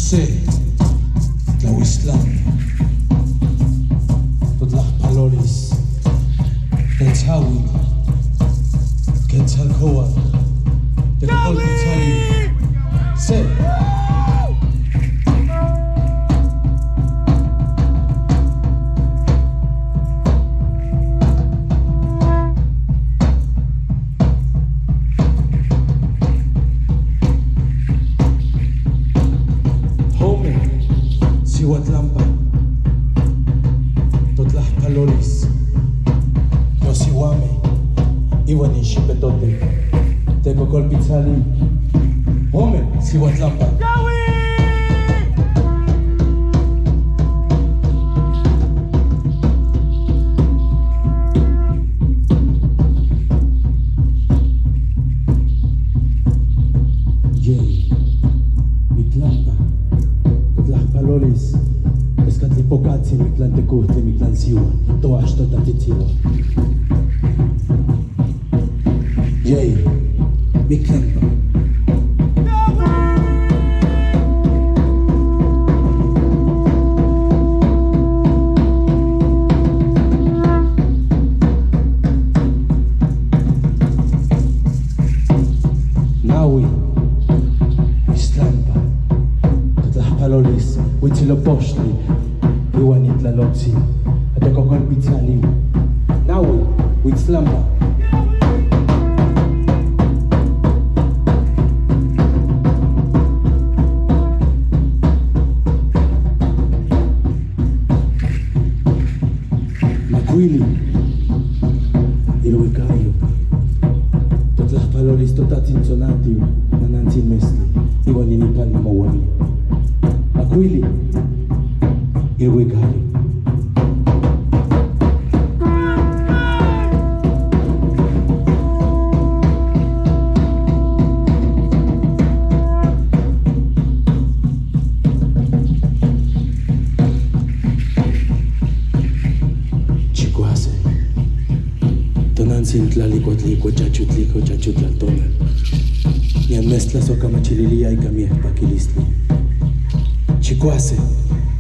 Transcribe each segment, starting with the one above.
Sí, la Wislam, tot las paloris, del Chawi, Quetzalcoa, de Colpitzali. Sí. Siwatlampa, tot las paloris, Yosiwame, Iwan y Shipetote, Teco Colpitzali, Home, Siwatlampa. Yay, Mitlampa. Las paloris, escatlipocatzi, mi clan tecuste, mi clan siwa, toash totatitiwa. Yay, mi clan. Naui, Islampa. Palolis, Huitzilo Postli, Iwanit la Lotzi, Ateco Colpitzali, Naui, Huitzlampa. Macuili, Iluicayo, tot las palolis totatin sonati, Nanantin Mesli, Iwaninipan Mawani. Macuili, Iluicayo. Chicuase, Tonantzin tlalicotlico, chachutlico, chachutlaltona. Nian mezcla soca machililia y camieh paquilistli. Chicuase,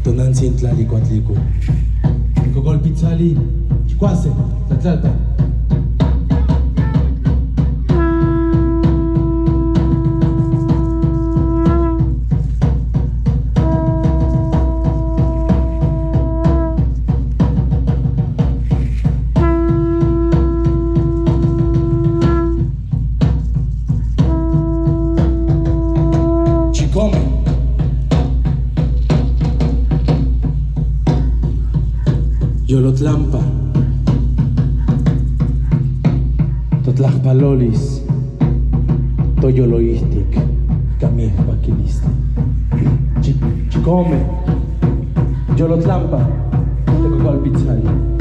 Tonantzin tlalicotlico. Colpitzali, Chicuase, Tlatlalpa. Chicome. Yolotlampa, Totlaj Palolis, Toyoloistic, Camieh Paquiliste. Chicome, Yolotlampa, Teco Colpitzali.